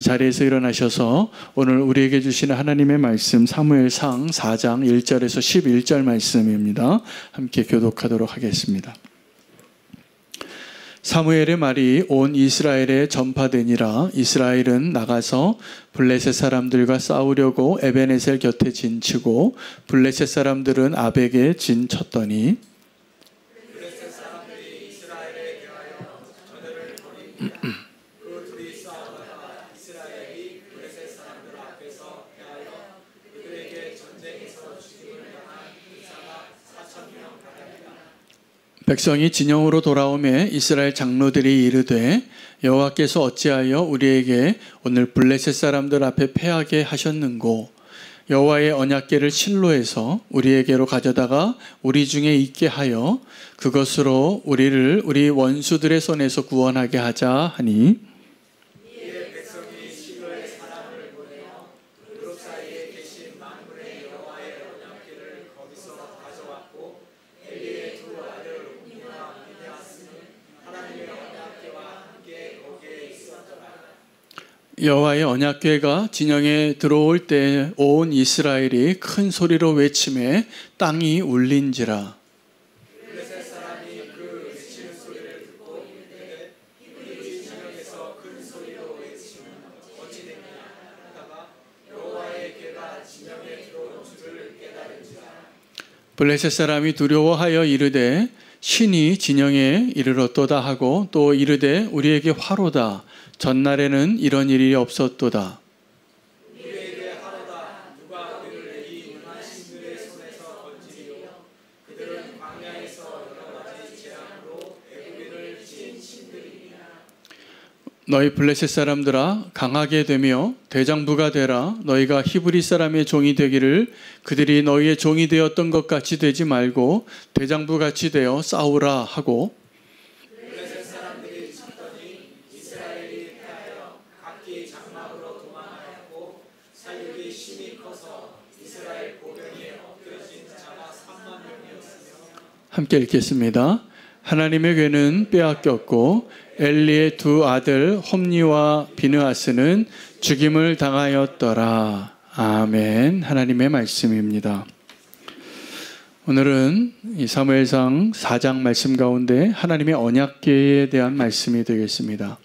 자리에서 일어나셔서 오늘 우리에게 주시는 하나님의 말씀 사무엘상 4장 1절에서 11절 말씀입니다. 함께 교독하도록 하겠습니다. 사무엘의 말이 온 이스라엘에 전파되니라. 이스라엘은 나가서 블레셋 사람들과 싸우려고 에베네셀 곁에 진치고 블레셋 사람들은 아벡에 진쳤더니 블레셋 사람들이 이스라엘에 대하여 전열을 벌이니라. 그 둘이 싸우다가 이스라엘이 블레셋 사람들 앞에서 패하여 그들에게 전쟁에서 죽임을 당한 의사가 4,000명 가량이라. 백성이 진영으로 돌아오매 이스라엘 장로들이 이르되 여호와께서 어찌하여 우리에게 오늘 블레셋 사람들 앞에 패하게 하셨는고 여호와의 언약궤를 실로에서 우리에게로 가져다가 우리 중에 있게 하여 그것으로 우리를 우리 원수들의 손에서 구원하게 하자 하니 이에 백성이 실로에 사람을 보내어 그룹 사이에 계신 만군의 여호와의 언약궤를 거기서 가져왔고 엘리의 두 아들 홈니와 비느하스는 하나님의 언약궤와 함께 거기에 있었더라. 여호와의 언약궤가 진영에 들어올 때 온 이스라엘이 큰 소리로 외치매 땅이 울린지라. 블레셋 사람이 그 외치는 소리를 듣고 이르되 이들이 진영에서 큰 소리로 외치면 어찌 되냐 하다가 여호와의 궤가 진영에 들어온 줄을 깨달은지라. 블레셋 사람이 두려워하여 이르되 신이 진영에 이르렀도다 하고 또 이르되 우리에게 화로다. 전날에는 이런 일이 없었도다. 우리에게 화로다. 누가 우리를 이 능한 신들의 손에서 건지리요. 그들은 광야에서 여러 가지 재앙으로 애굽인을 친 신들이니라. 너희 블레셋 사람들아 강하게 되며 대장부가 되라. 너희가 히브리 사람의 종이 되기를 그들이 너희의 종이 되었던 것 같이 되지 말고 대장부 같이 되어 싸우라 하고 블레셋 사람들이 쳤더니 이스라엘이 패하여 각기 장막으로 도망하였고 사륙이 심히 커서 이스라엘 보병에 엎드러진 자가 3만 명이었으며. 함께 읽겠습니다. 하나님의 궤는 빼앗겼고 엘리의 두 아들 홈니와 비느하스는 죽임을 당하였더라. 아멘. 하나님의 말씀입니다. 오늘은 이 사무엘상 4장 말씀 가운데 하나님의 언약궤에 대한 말씀이 되겠습니다.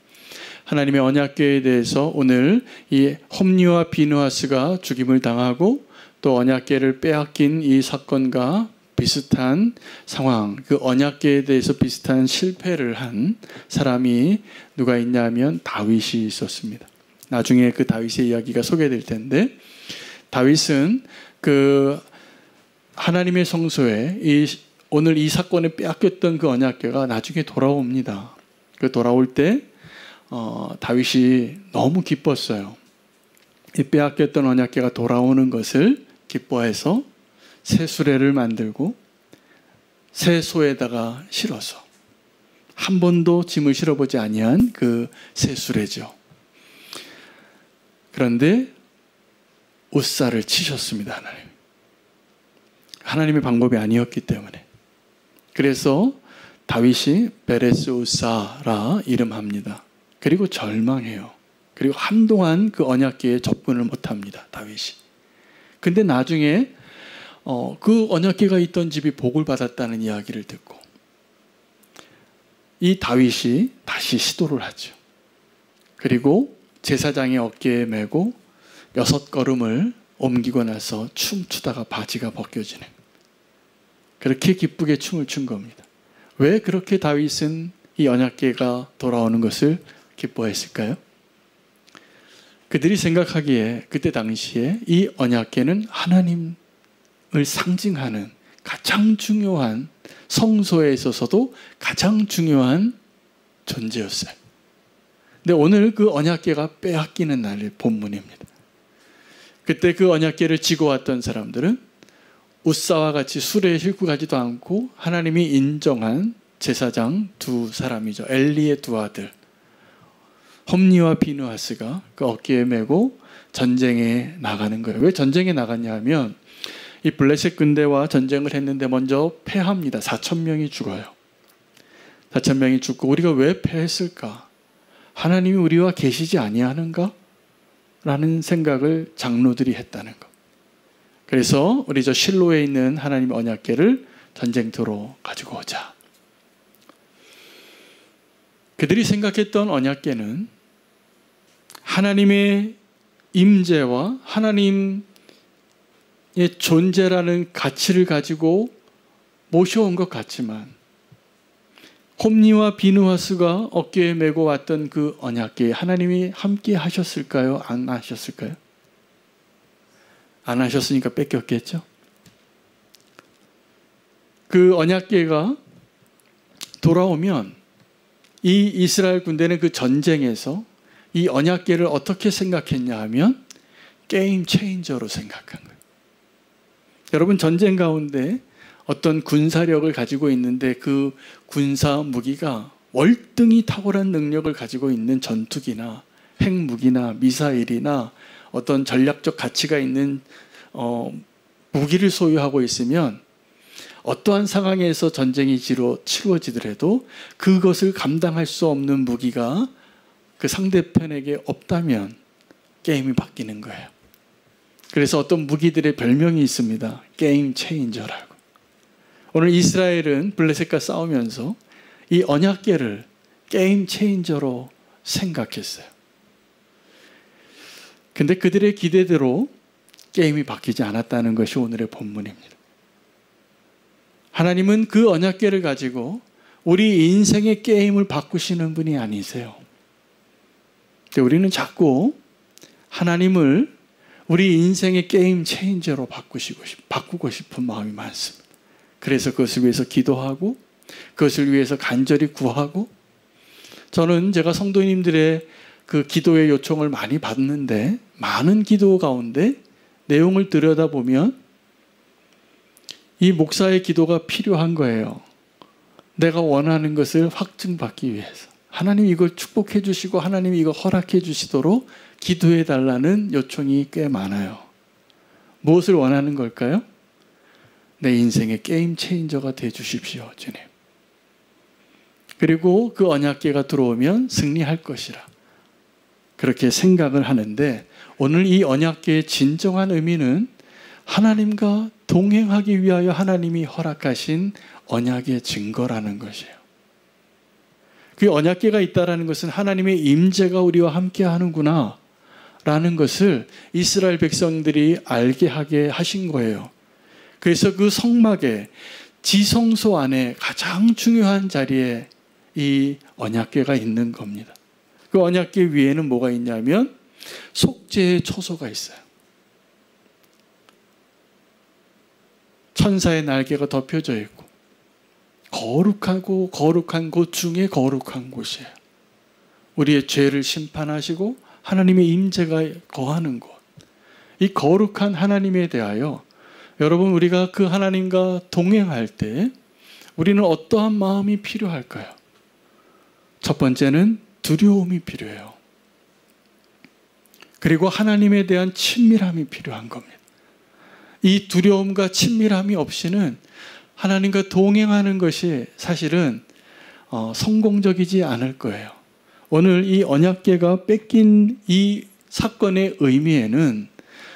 하나님의 언약궤에 대해서 오늘 이 홈니와 비느하스가 죽임을 당하고 또 언약궤를 빼앗긴 이 사건과 비슷한 상황, 그 언약궤에 대해서 비슷한 실패를 한 사람이 누가 있냐면 다윗이 있었습니다. 나중에 그 다윗의 이야기가 소개될 텐데 다윗은 그 하나님의 성소에 오늘 이 사건에 빼앗겼던 그 언약궤가 나중에 돌아옵니다. 그 돌아올 때 다윗이 너무 기뻤어요. 이 빼앗겼던 언약궤가 돌아오는 것을 기뻐해서 새 수레를 만들고 새 소에다가 실어서 한 번도 짐을 실어보지 아니한 그 새 수레죠. 그런데 웃사를 치셨습니다. 하나님의 방법이 아니었기 때문에. 그래서 다윗이 베레스 웃사라 이름합니다. 그리고 절망해요. 그리고 한동안 그 언약궤에 접근을 못합니다. 다윗이. 근데 나중에 그 언약궤가 있던 집이 복을 받았다는 이야기를 듣고 이 다윗이 다시 시도를 하죠. 그리고 제사장의 어깨에 메고 6걸음을 옮기고 나서 춤추다가 바지가 벗겨지는, 그렇게 기쁘게 춤을 춘 겁니다. 왜 그렇게 다윗은 이 언약궤가 돌아오는 것을 기뻐했을까요? 그들이 생각하기에 그때 당시에 이 언약궤는 하나님을 상징하는 가장 중요한, 성소에 있어서도 가장 중요한 존재였어요. 근데 오늘 그 언약궤가 빼앗기는 날의 본문입니다. 그때 그 언약궤를 지고 왔던 사람들은 웃사와 같이 수레에 싣고 가지도 않고 하나님이 인정한 제사장 두 사람이죠. 엘리의 두 아들 홈니와 비느하스가 그 어깨에 메고 전쟁에 나가는 거예요. 왜 전쟁에 나갔냐 하면 이 블레셋 군대와 전쟁을 했는데 먼저 패합니다. 4,000명이 죽어요. 4,000명이 죽고 우리가 왜 패했을까? 하나님이 우리와 계시지 아니하는가? 라는 생각을 장로들이 했다는 것. 그래서 우리 저 실로에 있는 하나님의 언약궤를 전쟁터로 가지고 오자. 그들이 생각했던 언약궤는 하나님의 임재와 하나님의 존재라는 가치를 가지고 모셔온 것 같지만 홈니와 비느하스가 어깨에 메고 왔던 그 언약궤에 하나님이 함께 하셨을까요? 안 하셨을까요? 안 하셨으니까 뺏겼겠죠? 그 언약궤가 돌아오면 이 이스라엘 군대는 그 전쟁에서 이 언약궤를 어떻게 생각했냐 하면 게임 체인저로 생각한 거예요. 여러분, 전쟁 가운데 어떤 군사력을 가지고 있는데 그 군사 무기가 월등히 탁월한 능력을 가지고 있는 전투기나 핵무기나 미사일이나 어떤 전략적 가치가 있는 무기를 소유하고 있으면 어떠한 상황에서 전쟁이 치루어지더라도 그것을 감당할 수 없는 무기가 그 상대편에게 없다면 게임이 바뀌는 거예요. 그래서 어떤 무기들의 별명이 있습니다. 게임 체인저라고. 오늘 이스라엘은 블레셋과 싸우면서 이 언약궤를 게임 체인저로 생각했어요. 근데 그들의 기대대로 게임이 바뀌지 않았다는 것이 오늘의 본문입니다. 하나님은 그 언약궤를 가지고 우리 인생의 게임을 바꾸시는 분이 아니세요. 근데 우리는 자꾸 하나님을 우리 인생의 게임 체인저로 바꾸고 싶은 마음이 많습니다. 그래서 그것을 위해서 기도하고 그것을 위해서 간절히 구하고, 저는 제가 성도님들의 그 기도의 요청을 많이 받는데 많은 기도 가운데 내용을 들여다보면 이 목사의 기도가 필요한 거예요. 내가 원하는 것을 확증받기 위해서 하나님 이걸 축복해 주시고 하나님 이거 허락해 주시도록 기도해 달라는 요청이 꽤 많아요. 무엇을 원하는 걸까요? 내 인생의 게임 체인저가 돼 주십시오, 주님. 그리고 그 언약궤가 들어오면 승리할 것이라 그렇게 생각을 하는데, 오늘 이 언약궤의 진정한 의미는 하나님과 동행하기 위하여 하나님이 허락하신 언약의 증거라는 것이에요. 그 언약궤가 있다는 것은 하나님의 임재가 우리와 함께 하는구나 라는 것을 이스라엘 백성들이 알게 하게 하신 거예요. 그래서 그 성막의 지성소 안에 가장 중요한 자리에 이 언약궤가 있는 겁니다. 그 언약궤 위에는 뭐가 있냐면 속죄의 초소가 있어요. 천사의 날개가 덮여져 있고 거룩하고 거룩한 곳 중에 거룩한 곳이에요. 우리의 죄를 심판하시고 하나님의 임재가 거하는 곳. 이 거룩한 하나님에 대하여 여러분, 우리가 그 하나님과 동행할 때 우리는 어떠한 마음이 필요할까요? 첫 번째는 두려움이 필요해요. 그리고 하나님에 대한 친밀함이 필요한 겁니다. 이 두려움과 친밀함이 없이는 하나님과 동행하는 것이 사실은 성공적이지 않을 거예요. 오늘 이 언약궤가 뺏긴 이 사건의 의미에는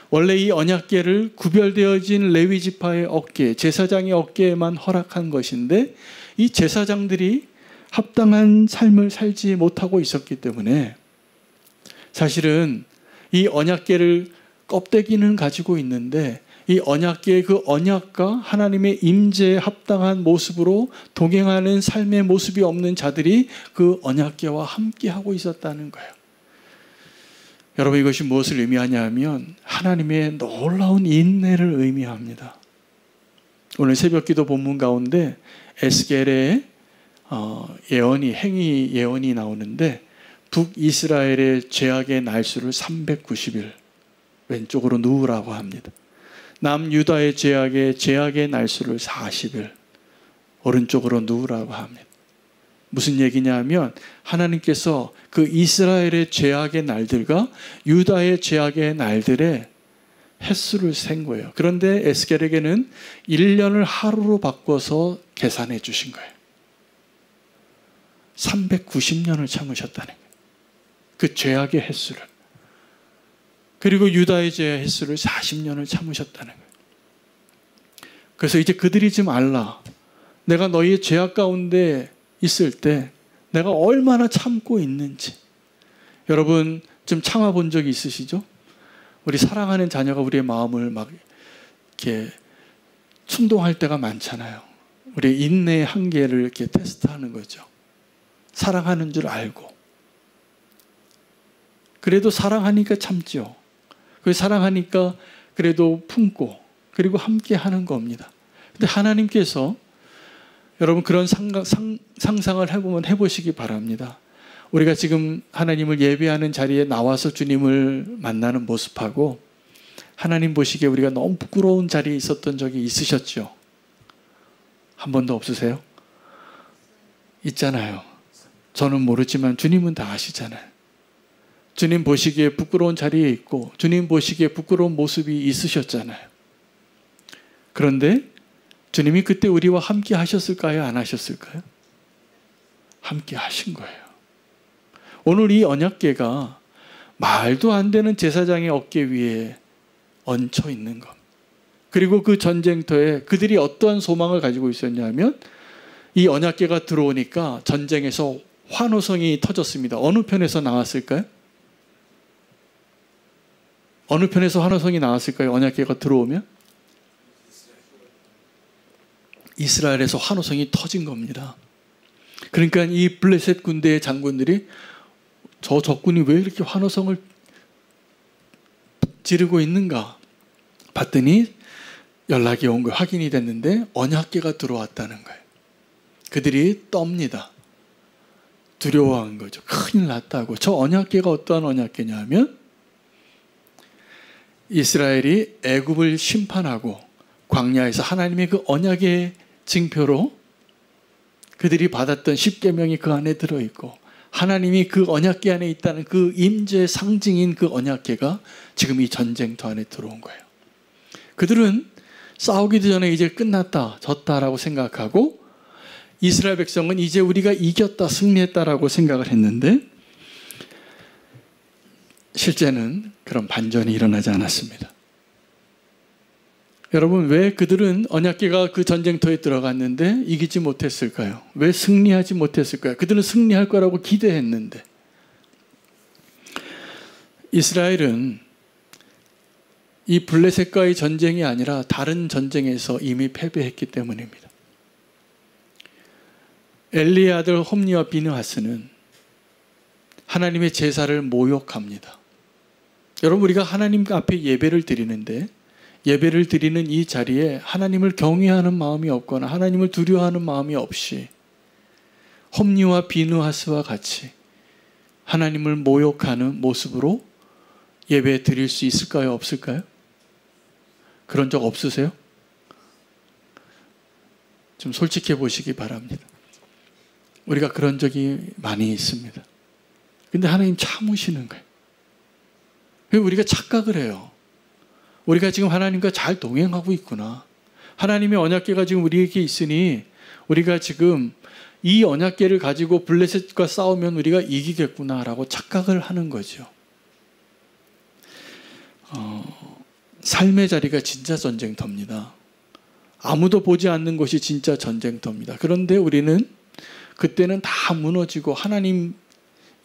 원래 이 언약궤를 구별되어진 레위 지파의 어깨, 제사장의 어깨에만 허락한 것인데 이 제사장들이 합당한 삶을 살지 못하고 있었기 때문에 사실은 이 언약궤를 껍데기는 가지고 있는데 이 언약궤의 그 언약과 하나님의 임재에 합당한 모습으로 동행하는 삶의 모습이 없는 자들이 그 언약궤와 함께하고 있었다는 거예요. 여러분, 이것이 무엇을 의미하냐 하면 하나님의 놀라운 인내를 의미합니다. 오늘 새벽기도 본문 가운데 에스겔의 예언이, 행위 예언이 나오는데 북이스라엘의 죄악의 날수를 390일 왼쪽으로 누우라고 합니다. 남유다의 죄악의 날수를 40일 오른쪽으로 누우라고 합니다. 무슨 얘기냐 하면 하나님께서 그 이스라엘의 죄악의 날들과 유다의 죄악의 날들의 횟수를 센 거예요. 그런데 에스겔에게는 1년을 하루로 바꿔서 계산해 주신 거예요. 390년을 참으셨다는 거예요. 그 죄악의 횟수를. 그리고 유다의 죄 횟수를 40년을 참으셨다는 거예요. 그래서 이제 그들이 좀 알라. 내가 너희의 죄악 가운데 있을 때 내가 얼마나 참고 있는지. 여러분 좀 참아본 적이 있으시죠? 우리 사랑하는 자녀가 우리의 마음을 막 이렇게 충동할 때가 많잖아요. 우리의 인내의 한계를 이렇게 테스트하는 거죠. 사랑하는 줄 알고. 그래도 사랑하니까 참죠. 그 사랑하니까 그래도 품고 그리고 함께 하는 겁니다. 근데 하나님께서 여러분 그런 상상을 해보시기 바랍니다. 우리가 지금 하나님을 예배하는 자리에 나와서 주님을 만나는 모습하고 하나님 보시기에 우리가 너무 부끄러운 자리에 있었던 적이 있으셨죠? 한 번도 없으세요? 있잖아요. 저는 모르지만 주님은 다 아시잖아요. 주님 보시기에 부끄러운 자리에 있고 주님 보시기에 부끄러운 모습이 있으셨잖아요. 그런데 주님이 그때 우리와 함께 하셨을까요? 안 하셨을까요? 함께 하신 거예요. 오늘 이 언약궤가 말도 안 되는 제사장의 어깨 위에 얹혀 있는 것. 그리고 그 전쟁터에 그들이 어떠한 소망을 가지고 있었냐면 이 언약궤가 들어오니까 전쟁에서 환호성이 터졌습니다. 어느 편에서 나왔을까요? 어느 편에서 환호성이 나왔을까요? 언약궤가 들어오면? 이스라엘에서 환호성이 터진 겁니다. 그러니까 이 블레셋 군대의 장군들이 저 적군이 왜 이렇게 환호성을 지르고 있는가 봤더니 연락이 온 거예요. 확인이 됐는데 언약궤가 들어왔다는 거예요. 그들이 떱니다. 두려워한 거죠. 큰일 났다고. 저 언약궤가 어떠한 언약궤냐면 이스라엘이 애굽을 심판하고 광야에서 하나님의 그 언약의 징표로 그들이 받았던 십계명이 그 안에 들어있고 하나님이 그 언약궤 안에 있다는 그 임재의 상징인 그 언약궤가 지금 이 전쟁터 안에 들어온 거예요. 그들은 싸우기도 전에 이제 끝났다, 졌다라고 생각하고 이스라엘 백성은 이제 우리가 이겼다, 승리했다라고 생각을 했는데 실제는 그런 반전이 일어나지 않았습니다. 여러분 왜 그들은 언약궤가 그 전쟁터에 들어갔는데 이기지 못했을까요? 왜 승리하지 못했을까요? 그들은 승리할 거라고 기대했는데 이스라엘은 이 블레셋과의 전쟁이 아니라 다른 전쟁에서 이미 패배했기 때문입니다. 엘리의 아들 홈니와 비느하스는 하나님의 제사를 모욕합니다. 여러분 우리가 하나님 앞에 예배를 드리는데 예배를 드리는 이 자리에 하나님을 경외하는 마음이 없거나 하나님을 두려워하는 마음이 없이 홈니와 비느하스와 같이 하나님을 모욕하는 모습으로 예배 드릴 수 있을까요? 없을까요? 그런 적 없으세요? 좀 솔직해 보시기 바랍니다. 우리가 그런 적이 많이 있습니다. 근데 하나님 참으시는 거예요. 우리가 착각을 해요. 우리가 지금 하나님과 잘 동행하고 있구나. 하나님의 언약궤가 지금 우리에게 있으니 우리가 지금 이 언약궤를 가지고 블레셋과 싸우면 우리가 이기겠구나라고 착각을 하는 거죠. 삶의 자리가 진짜 전쟁터입니다. 아무도 보지 않는 것이 진짜 전쟁터입니다. 그런데 우리는 그때는 다 무너지고 하나님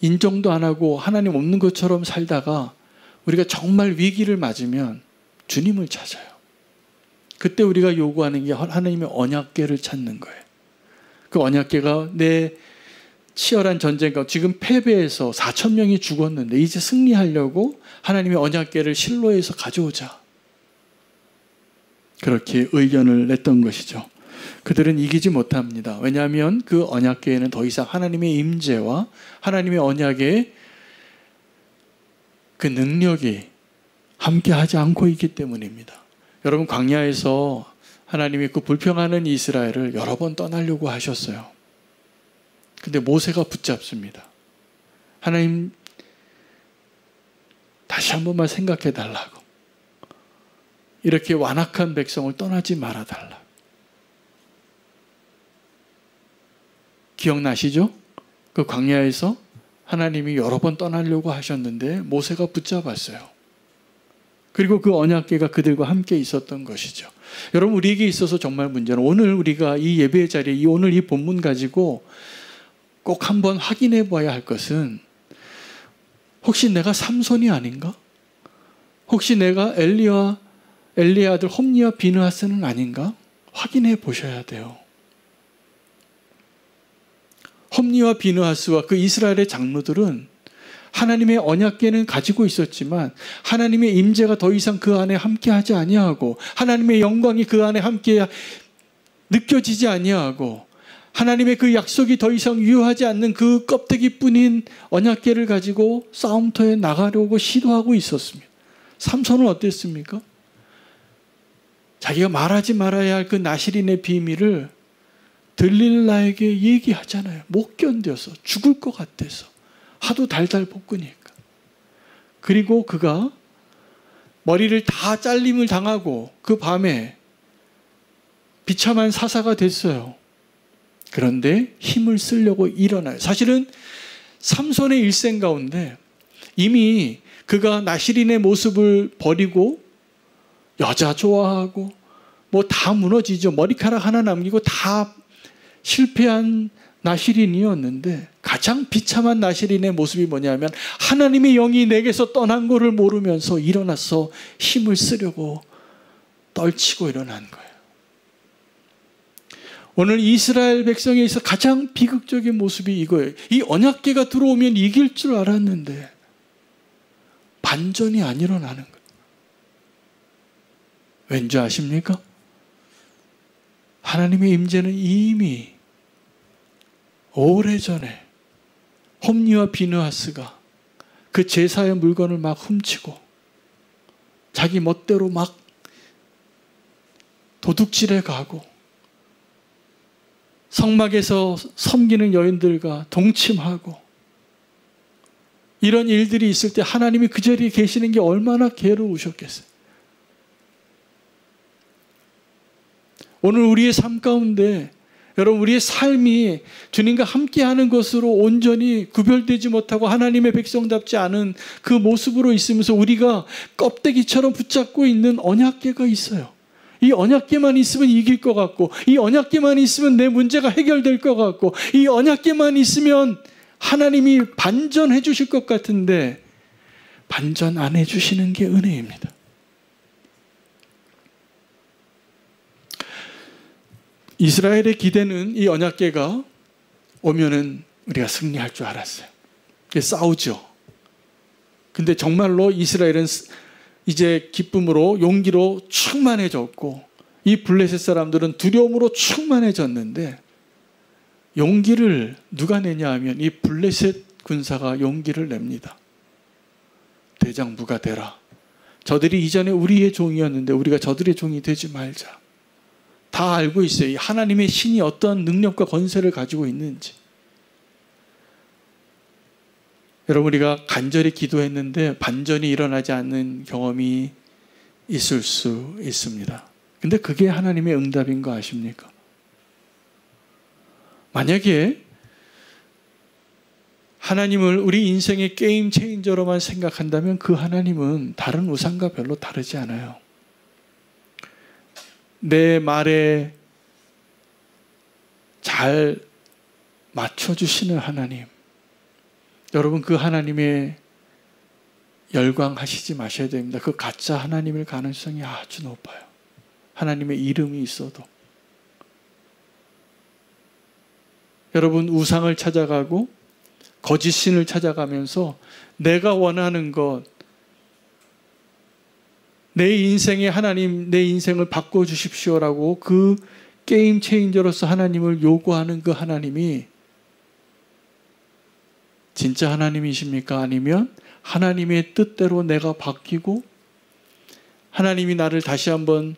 인정도 안 하고 하나님 없는 것처럼 살다가 우리가 정말 위기를 맞으면 주님을 찾아요. 그때 우리가 요구하는 게 하나님의 언약궤를 찾는 거예요. 그 언약궤가 내 치열한 전쟁 가운데 지금 패배해서 4천 명이 죽었는데 이제 승리하려고 하나님의 언약궤를 실로에서 가져오자. 그렇게 의견을 냈던 것이죠. 그들은 이기지 못합니다. 왜냐하면 그 언약궤에는 더 이상 하나님의 임재와 하나님의 언약의 그 능력이 함께하지 않고 있기 때문입니다. 여러분 광야에서 하나님이 그 불평하는 이스라엘을 여러 번 떠나려고 하셨어요. 근데 모세가 붙잡습니다. 하나님 다시 한 번만 생각해 달라고. 이렇게 완악한 백성을 떠나지 말아 달라. 기억나시죠? 그 광야에서 하나님이 여러 번 떠나려고 하셨는데 모세가 붙잡았어요. 그리고 그 언약궤가 그들과 함께 있었던 것이죠. 여러분, 우리에게 있어서 정말 문제는 오늘 우리가 이 예배의 자리에 오늘 이 본문 가지고 꼭 한번 확인해 봐야 할 것은, 혹시 내가 삼손이 아닌가? 혹시 내가 엘리의 아들 홈니와 비느하스는 아닌가? 확인해 보셔야 돼요. 홈니와 비느하스와 그 이스라엘의 장로들은 하나님의 언약궤는 가지고 있었지만 하나님의 임재가 더 이상 그 안에 함께하지 아니하고 하나님의 영광이 그 안에 함께 느껴지지 아니하고 하나님의 그 약속이 더 이상 유효하지 않는 그 껍데기뿐인 언약궤를 가지고 싸움터에 나가려고 시도하고 있었습니다. 삼손은 어땠습니까? 자기가 말하지 말아야 할 그 나실인의 비밀을 들릴라에게 얘기하잖아요. 못 견뎌서, 죽을 것 같아서, 하도 달달 볶으니까. 그리고 그가 머리를 다 잘림을 당하고 그 밤에 비참한 사사가 됐어요. 그런데 힘을 쓰려고 일어나요. 사실은 삼손의 일생 가운데 이미 그가 나실인의 모습을 버리고 여자 좋아하고 뭐 다 무너지죠. 머리카락 하나 남기고 다 실패한 나실인이었는데, 가장 비참한 나실인의 모습이 뭐냐면 하나님의 영이 내게서 떠난 것을 모르면서 일어나서 힘을 쓰려고 떨치고 일어난 거예요. 오늘 이스라엘 백성에 있어 가장 비극적인 모습이 이거예요. 이 언약궤가 들어오면 이길 줄 알았는데 반전이 안 일어나는 거예요. 왠지 아십니까? 하나님의 임재는 이미 오래전에 홈니와 비느하스가 그 제사의 물건을 막 훔치고 자기 멋대로 막 도둑질해 가고 성막에서 섬기는 여인들과 동침하고 이런 일들이 있을 때 하나님이 그 자리에 계시는 게 얼마나 괴로우셨겠어요. 오늘 우리의 삶 가운데 여러분, 우리의 삶이 주님과 함께하는 것으로 온전히 구별되지 못하고 하나님의 백성답지 않은 그 모습으로 있으면서 우리가 껍데기처럼 붙잡고 있는 언약궤가 있어요. 이 언약궤만 있으면 이길 것 같고, 이 언약궤만 있으면 내 문제가 해결될 것 같고, 이 언약궤만 있으면 하나님이 반전해 주실 것 같은데 반전 안 해주시는 게 은혜입니다. 이스라엘의 기대는 이 언약궤가 오면은 우리가 승리할 줄 알았어요. 싸우죠. 근데 정말로 이스라엘은 이제 기쁨으로, 용기로 충만해졌고 이 블레셋 사람들은 두려움으로 충만해졌는데, 용기를 누가 내냐 하면 이 블레셋 군사가 용기를 냅니다. 대장부가 되라. 저들이 이전에 우리의 종이었는데 우리가 저들의 종이 되지 말자. 다 알고 있어요. 하나님의 신이 어떤 능력과 권세를 가지고 있는지. 여러분, 우리가 간절히 기도했는데 반전이 일어나지 않는 경험이 있을 수 있습니다. 근데 그게 하나님의 응답인 거 아십니까? 만약에 하나님을 우리 인생의 게임 체인저로만 생각한다면 그 하나님은 다른 우상과 별로 다르지 않아요. 내 말에 잘 맞춰주시는 하나님. 여러분, 그 하나님의 열광하시지 마셔야 됩니다. 그 가짜 하나님일 가능성이 아주 높아요. 하나님의 이름이 있어도. 여러분, 우상을 찾아가고 거짓 신을 찾아가면서 내가 원하는 것, 내 인생에 하나님, 내 인생을 바꿔주십시오라고 그 게임 체인저로서 하나님을 요구하는 그 하나님이 진짜 하나님이십니까? 아니면 하나님의 뜻대로 내가 바뀌고 하나님이 나를 다시 한번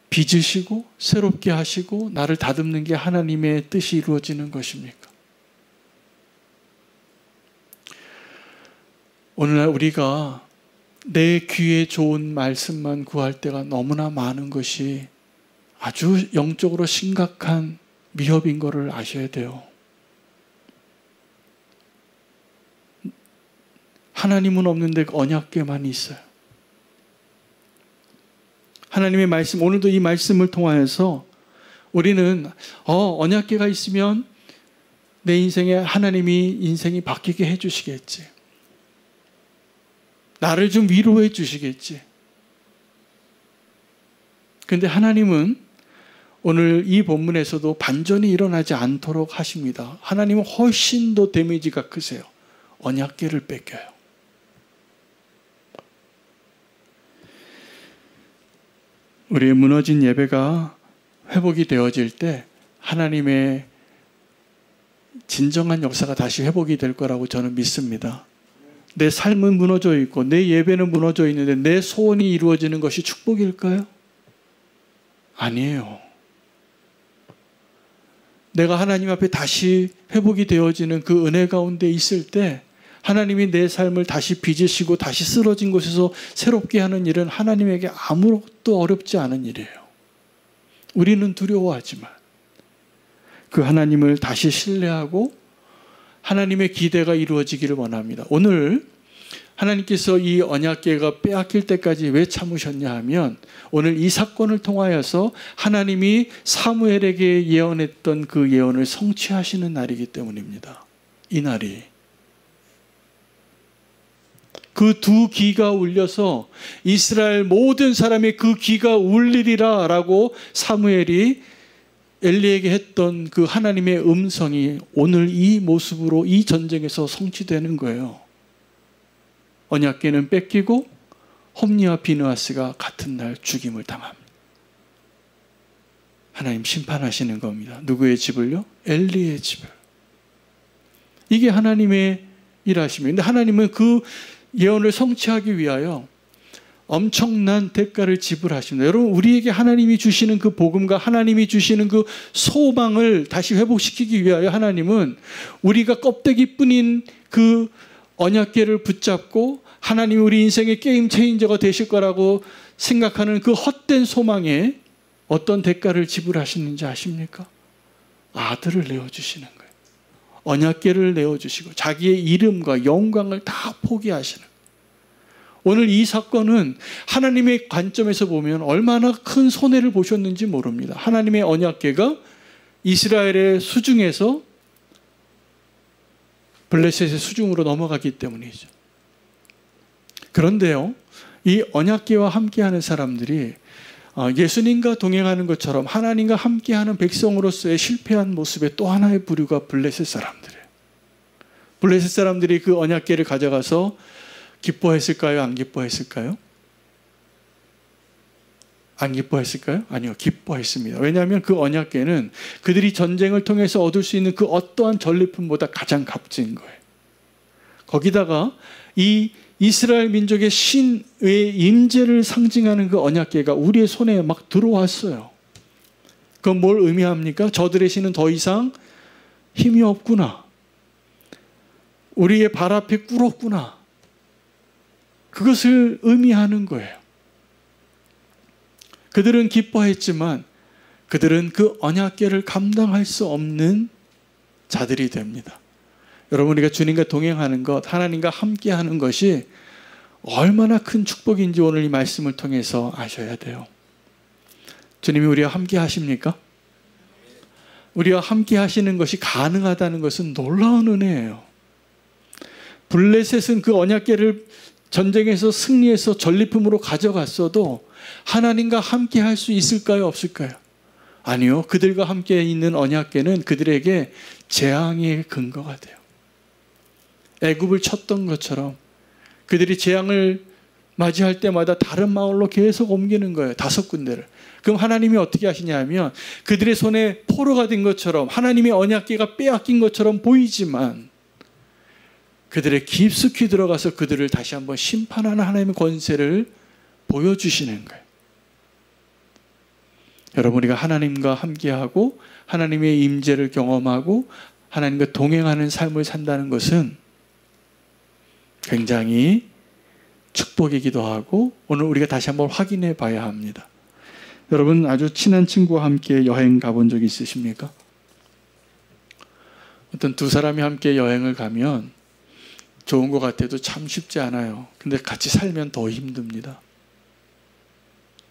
빚으시고 새롭게 하시고 나를 다듬는 게 하나님의 뜻이 이루어지는 것입니까? 오늘날 우리가 내 귀에 좋은 말씀만 구할 때가 너무나 많은 것이 아주 영적으로 심각한 위협인 것을 아셔야 돼요. 하나님은 없는데 언약궤만 있어요. 하나님의 말씀, 오늘도 이 말씀을 통하여서 우리는 언약궤가 있으면 내 인생에 하나님이 인생이 바뀌게 해주시겠지. 나를 좀 위로해 주시겠지. 그런데 하나님은 오늘 이 본문에서도 반전이 일어나지 않도록 하십니다. 하나님은 훨씬 더 데미지가 크세요. 언약궤를 뺏겨요. 우리의 무너진 예배가 회복이 되어질 때 하나님의 진정한 역사가 다시 회복이 될 거라고 저는 믿습니다. 내 삶은 무너져 있고 내 예배는 무너져 있는데 내 소원이 이루어지는 것이 축복일까요? 아니에요. 내가 하나님 앞에 다시 회복이 되어지는 그 은혜 가운데 있을 때 하나님이 내 삶을 다시 빚으시고 다시 쓰러진 곳에서 새롭게 하는 일은 하나님에게 아무것도 어렵지 않은 일이에요. 우리는 두려워하지만 그 하나님을 다시 신뢰하고 하나님의 기대가 이루어지기를 원합니다. 오늘 하나님께서 이 언약궤가 빼앗길 때까지 왜 참으셨냐 하면 오늘 이 사건을 통하여서 하나님이 사무엘에게 예언했던 그 예언을 성취하시는 날이기 때문입니다. 이 날이. 그 두 귀가 울려서 이스라엘 모든 사람이 그 귀가 울리리라 라고 사무엘이 엘리에게 했던 그 하나님의 음성이 오늘 이 모습으로 이 전쟁에서 성취되는 거예요. 언약궤는 뺏기고 홈리와 비느하스가 같은 날 죽임을 당합니다. 하나님 심판하시는 겁니다. 누구의 집을요? 엘리의 집을. 이게 하나님의 일하심입니다. 근데 하나님은 그 예언을 성취하기 위하여 엄청난 대가를 지불하십니다. 여러분, 우리에게 하나님이 주시는 그 복음과 하나님이 주시는 그 소망을 다시 회복시키기 위하여 하나님은 우리가 껍데기뿐인 그 언약궤를 붙잡고 하나님이 우리 인생의 게임 체인저가 되실 거라고 생각하는 그 헛된 소망에 어떤 대가를 지불하시는지 아십니까? 아들을 내어주시는 거예요. 언약궤를 내어주시고 자기의 이름과 영광을 다 포기하시는 거예요. 오늘 이 사건은 하나님의 관점에서 보면 얼마나 큰 손해를 보셨는지 모릅니다. 하나님의 언약궤가 이스라엘의 수중에서 블레셋의 수중으로 넘어가기 때문이죠. 그런데요, 이 언약궤와 함께하는 사람들이 예수님과 동행하는 것처럼 하나님과 함께하는 백성으로서의 실패한 모습의 또 하나의 부류가 블레셋 사람들이에요. 블레셋 사람들이 그 언약궤를 가져가서 기뻐했을까요? 안 기뻐했을까요? 안 기뻐했을까요? 아니요, 기뻐했습니다. 왜냐하면 그 언약궤는 그들이 전쟁을 통해서 얻을 수 있는 그 어떠한 전리품보다 가장 값진 거예요. 거기다가 이 이스라엘 민족의 신의 임재를 상징하는 그 언약궤가 우리의 손에 막 들어왔어요. 그건 뭘 의미합니까? 저들의 신은 더 이상 힘이 없구나. 우리의 발 앞에 꿇었구나. 그것을 의미하는 거예요. 그들은 기뻐했지만 그들은 그 언약궤를 감당할 수 없는 자들이 됩니다. 여러분, 우리가 주님과 동행하는 것, 하나님과 함께하는 것이 얼마나 큰 축복인지 오늘 이 말씀을 통해서 아셔야 돼요. 주님이 우리와 함께 하십니까? 우리와 함께 하시는 것이 가능하다는 것은 놀라운 은혜예요. 블레셋은 그 언약궤를 전쟁에서 승리해서 전리품으로 가져갔어도 하나님과 함께 할 수 있을까요? 없을까요? 아니요. 그들과 함께 있는 언약궤는 그들에게 재앙의 근거가 돼요. 애굽을 쳤던 것처럼 그들이 재앙을 맞이할 때마다 다른 마을로 계속 옮기는 거예요. 5군데를. 그럼 하나님이 어떻게 하시냐면 그들의 손에 포로가 된 것처럼 하나님의 언약궤가 빼앗긴 것처럼 보이지만 그들의 깊숙이 들어가서 그들을 다시 한번 심판하는 하나님의 권세를 보여주시는 거예요. 여러분, 우리가 하나님과 함께하고 하나님의 임재를 경험하고 하나님과 동행하는 삶을 산다는 것은 굉장히 축복이기도 하고 오늘 우리가 다시 한번 확인해 봐야 합니다. 여러분, 아주 친한 친구와 함께 여행 가본 적 있으십니까? 어떤 두 사람이 함께 여행을 가면 좋은 것 같아도 참 쉽지 않아요. 근데 같이 살면 더 힘듭니다.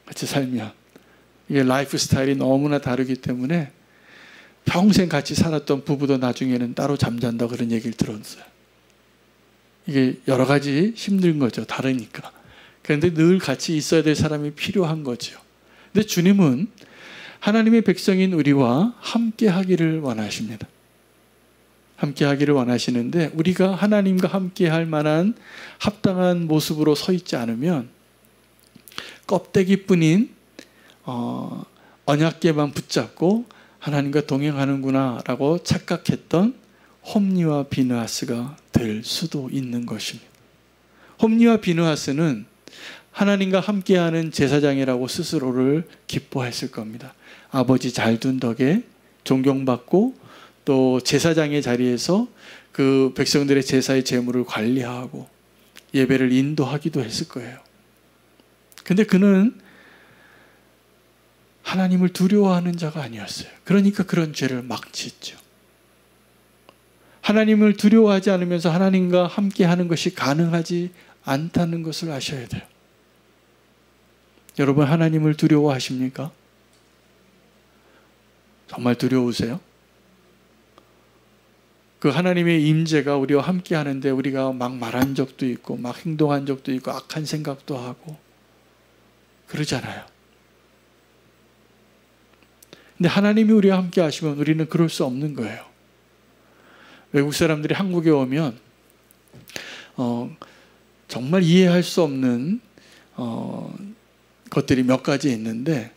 같이 살면. 이게 라이프 스타일이 너무나 다르기 때문에 평생 같이 살았던 부부도 나중에는 따로 잠잔다 그런 얘기를 들었어요. 이게 여러 가지 힘든 거죠. 다르니까. 그런데 늘 같이 있어야 될 사람이 필요한 거죠. 근데 주님은 하나님의 백성인 우리와 함께 하기를 원하십니다. 함께 하기를 원하시는데 우리가 하나님과 함께 할 만한 합당한 모습으로 서 있지 않으면 껍데기뿐인 언약궤만 붙잡고 하나님과 동행하는구나 라고 착각했던 홈리와 비느하스가 될 수도 있는 것입니다. 홈리와 비느하스는 하나님과 함께하는 제사장이라고 스스로를 기뻐했을 겁니다. 아버지 잘 둔 덕에 존경받고 또 제사장의 자리에서 그 백성들의 제사의 제물을 관리하고 예배를 인도하기도 했을 거예요. 근데 그는 하나님을 두려워하는 자가 아니었어요. 그러니까 그런 죄를 막 짓죠. 하나님을 두려워하지 않으면서 하나님과 함께하는 것이 가능하지 않다는 것을 아셔야 돼요. 여러분 하나님을 두려워하십니까? 정말 두려우세요? 그 하나님의 임재가 우리와 함께 하는데 우리가 막 말한 적도 있고 막 행동한 적도 있고 악한 생각도 하고 그러잖아요. 근데 하나님이 우리와 함께 하시면 우리는 그럴 수 없는 거예요. 외국 사람들이 한국에 오면 정말 이해할 수 없는 것들이 몇 가지 있는데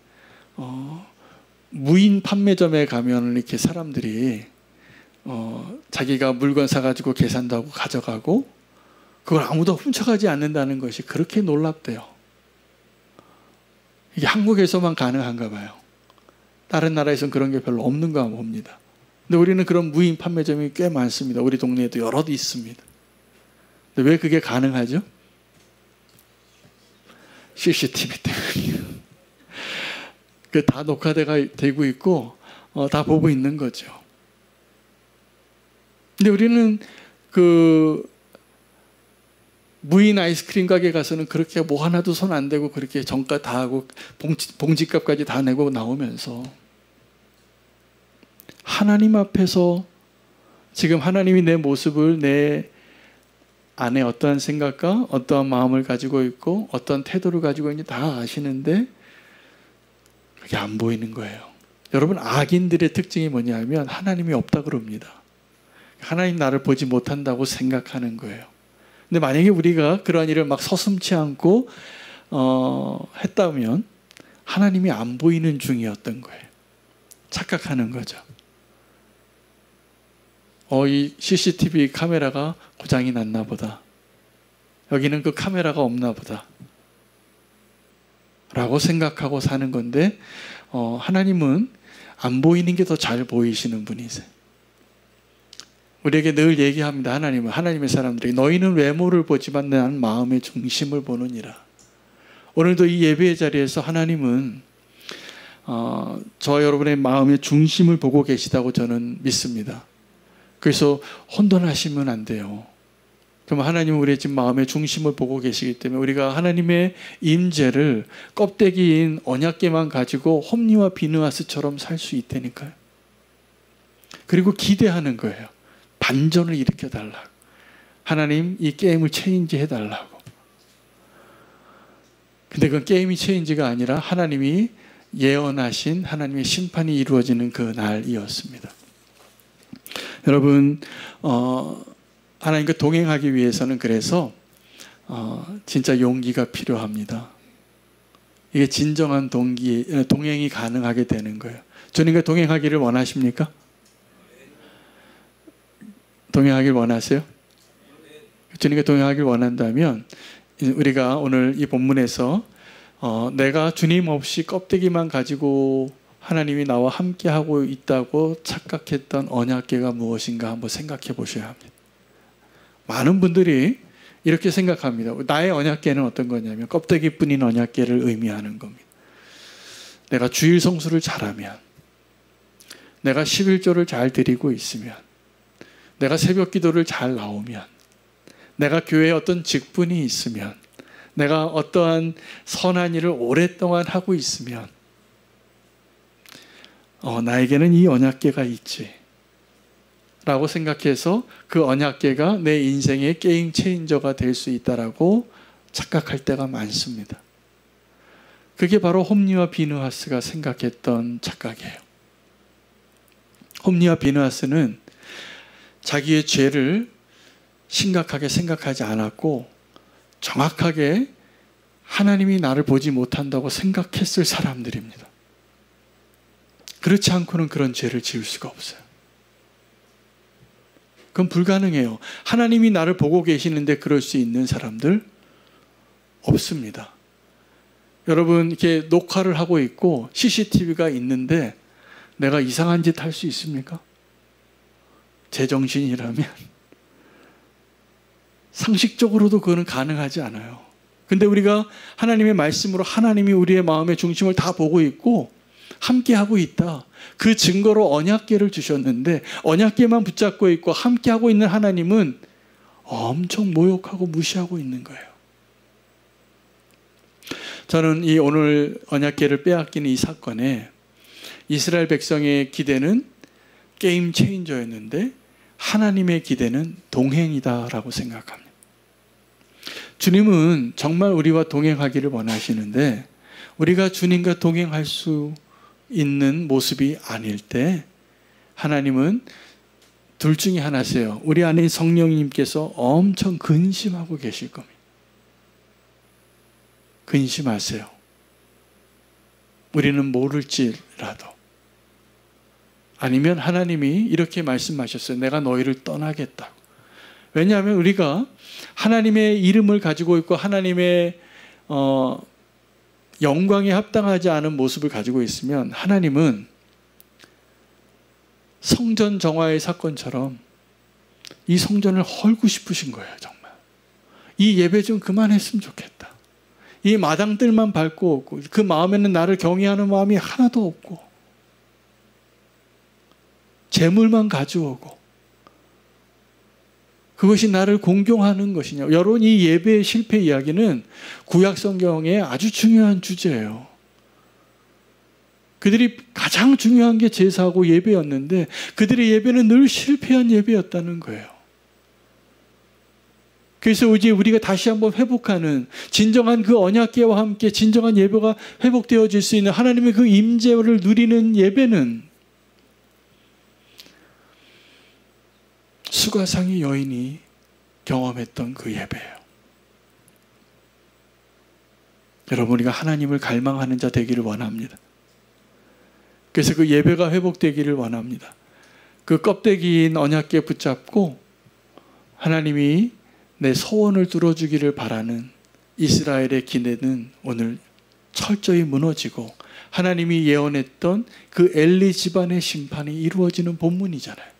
무인 판매점에 가면 이렇게 사람들이 자기가 물건 사가지고 계산도 하고 가져가고 그걸 아무도 훔쳐가지 않는다는 것이 그렇게 놀랍대요. 이게 한국에서만 가능한가 봐요. 다른 나라에서는 그런 게 별로 없는가 봅니다. 근데 우리는 그런 무인 판매점이 꽤 많습니다. 우리 동네에도 여러 개 있습니다. 근데 왜 그게 가능하죠? CCTV 때문이에요. 그 다 녹화되고 되고 있고 다 보고 있는 거죠. 근데 우리는 그 무인 아이스크림 가게 가서는 그렇게 뭐 하나도 손 안 대고 그렇게 정가 다 하고 봉지값까지 다 내고 나오면서 하나님 앞에서 지금 하나님이 내 모습을 내 안에 어떠한 생각과 어떠한 마음을 가지고 있고 어떠한 태도를 가지고 있는지 다 아시는데 그게 안 보이는 거예요. 여러분 악인들의 특징이 뭐냐면 하나님이 없다 그럽니다. 하나님 나를 보지 못한다고 생각하는 거예요. 근데 만약에 우리가 그러한 일을 막 서슴지 않고 했다면 하나님이 안 보이는 중이었던 거예요. 착각하는 거죠. 이 CCTV 카메라가 고장이 났나 보다. 여기는 그 카메라가 없나 보다. 라고 생각하고 사는 건데 하나님은 안 보이는 게 더 잘 보이시는 분이세요. 우리에게 늘 얘기합니다. 하나님은 하나님의 사람들에게 너희는 외모를 보지만 나는 마음의 중심을 보느니라. 오늘도 이 예배의 자리에서 하나님은 저와 여러분의 마음의 중심을 보고 계시다고 저는 믿습니다. 그래서 혼돈하시면 안 돼요. 그럼 하나님은 우리의 지금 마음의 중심을 보고 계시기 때문에 우리가 하나님의 임재를 껍데기인 언약궤만 가지고 홈리와 비느하스처럼 살 수 있다니까요. 그리고 기대하는 거예요. 반전을 일으켜달라고. 하나님 이 게임을 체인지 해달라고. 근데 그건 게임이 체인지가 아니라 하나님이 예언하신 하나님의 심판이 이루어지는 그 날이었습니다. 여러분 하나님과 동행하기 위해서는 그래서 진짜 용기가 필요합니다. 이게 진정한 동행이 가능하게 되는 거예요. 주님과 동행하기를 원하십니까? 동행하길 원하세요? 주님과 동행하길 원한다면 우리가 오늘 이 본문에서 내가 주님 없이 껍데기만 가지고 하나님이 나와 함께하고 있다고 착각했던 언약궤가 무엇인가 한번 생각해 보셔야 합니다. 많은 분들이 이렇게 생각합니다. 나의 언약궤는 어떤 거냐면 껍데기뿐인 언약궤를 의미하는 겁니다. 내가 주일 성수를 잘하면, 내가 11조를 잘 드리고 있으면, 내가 새벽 기도를 잘 나오면, 내가 교회에 어떤 직분이 있으면, 내가 어떠한 선한 일을 오랫동안 하고 있으면 나에게는 이 언약궤가 있지 라고 생각해서 그 언약궤가 내 인생의 게임 체인저가 될 수 있다라고 착각할 때가 많습니다. 그게 바로 홈리와 비느하스가 생각했던 착각이에요. 홈리와 비느하스는 자기의 죄를 심각하게 생각하지 않았고 정확하게 하나님이 나를 보지 못한다고 생각했을 사람들입니다. 그렇지 않고는 그런 죄를 지을 수가 없어요. 그건 불가능해요. 하나님이 나를 보고 계시는데 그럴 수 있는 사람들 없습니다. 여러분, 이렇게 녹화를 하고 있고 CCTV가 있는데 내가 이상한 짓 할 수 있습니까? 제정신이라면 상식적으로도 그거는 가능하지 않아요. 근데 우리가 하나님의 말씀으로 하나님이 우리의 마음의 중심을 다 보고 있고 함께하고 있다. 그 증거로 언약궤를 주셨는데 언약궤만 붙잡고 있고 함께하고 있는 하나님은 엄청 모욕하고 무시하고 있는 거예요. 저는 이 오늘 언약궤를 빼앗기는 이 사건에 이스라엘 백성의 기대는 게임 체인저였는데 하나님의 기대는 동행이다라고 생각합니다. 주님은 정말 우리와 동행하기를 원하시는데 우리가 주님과 동행할 수 있는 모습이 아닐 때 하나님은 둘 중에 하나세요. 우리 안에 성령님께서 엄청 근심하고 계실 겁니다. 근심하세요. 우리는 모를지라도. 아니면 하나님이 이렇게 말씀하셨어요. 내가 너희를 떠나겠다고. 왜냐하면 우리가 하나님의 이름을 가지고 있고 하나님의 영광에 합당하지 않은 모습을 가지고 있으면 하나님은 성전 정화의 사건처럼 이 성전을 헐고 싶으신 거예요. 정말. 이 예배 좀 그만했으면 좋겠다. 이 마당들만 밟고 오고 그 마음에는 나를 경외하는 마음이 하나도 없고 재물만 가져오고 그것이 나를 공경하는 것이냐. 여러분, 이 예배의 실패 이야기는 구약 성경의 아주 중요한 주제예요. 그들이 가장 중요한 게 제사하고 예배였는데 그들의 예배는 늘 실패한 예배였다는 거예요. 그래서 이제 우리가 다시 한번 회복하는 진정한 그 언약궤와 함께 진정한 예배가 회복되어질 수 있는 하나님의 그 임재를 누리는 예배는 수가상의 여인이 경험했던 그 예배예요. 여러분, 우리가 하나님을 갈망하는 자 되기를 원합니다. 그래서 그 예배가 회복되기를 원합니다. 그 껍데기인 언약궤 붙잡고 하나님이 내 소원을 들어주기를 바라는 이스라엘의 기대는 오늘 철저히 무너지고 하나님이 예언했던 그 엘리 집안의 심판이 이루어지는 본문이잖아요.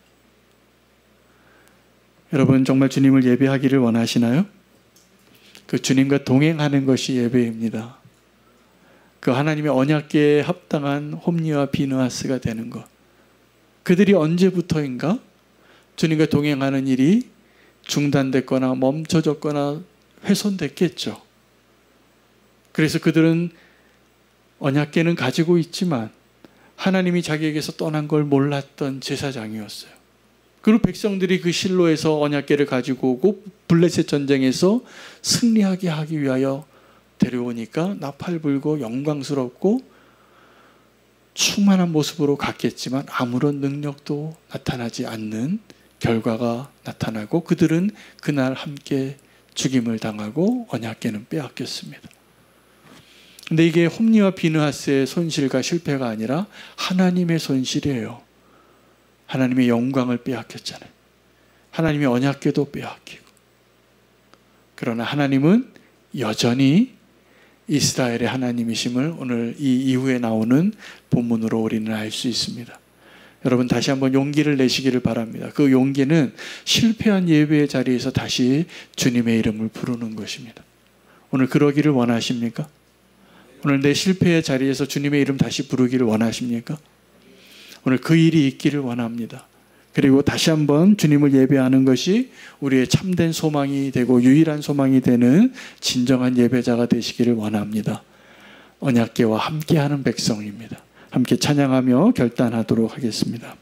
여러분, 정말 주님을 예배하기를 원하시나요? 그 주님과 동행하는 것이 예배입니다. 그 하나님의 언약궤에 합당한 홈리와 비느하스가 되는 것. 그들이 언제부터인가 주님과 동행하는 일이 중단됐거나 멈춰졌거나 훼손됐겠죠. 그래서 그들은 언약궤는 가지고 있지만 하나님이 자기에게서 떠난 걸 몰랐던 제사장이었어요. 그리고 백성들이 그 실로에서 언약궤를 가지고 오고 블레셋 전쟁에서 승리하게 하기 위하여 데려오니까 나팔 불고 영광스럽고 충만한 모습으로 갔겠지만 아무런 능력도 나타나지 않는 결과가 나타나고 그들은 그날 함께 죽임을 당하고 언약궤는 빼앗겼습니다. 근데 이게 홈리와 비느하스의 손실과 실패가 아니라 하나님의 손실이에요. 하나님의 영광을 빼앗겼잖아요. 하나님의 언약궤도 빼앗기고. 그러나 하나님은 여전히 이스라엘의 하나님이심을 오늘 이 이후에 나오는 본문으로 우리는 알 수 있습니다. 여러분, 다시 한번 용기를 내시기를 바랍니다. 그 용기는 실패한 예배의 자리에서 다시 주님의 이름을 부르는 것입니다. 오늘 그러기를 원하십니까? 오늘 내 실패의 자리에서 주님의 이름 다시 부르기를 원하십니까? 오늘 그 일이 있기를 원합니다. 그리고 다시 한번 주님을 예배하는 것이 우리의 참된 소망이 되고 유일한 소망이 되는 진정한 예배자가 되시기를 원합니다. 언약궤와 함께하는 백성입니다. 함께 찬양하며 결단하도록 하겠습니다.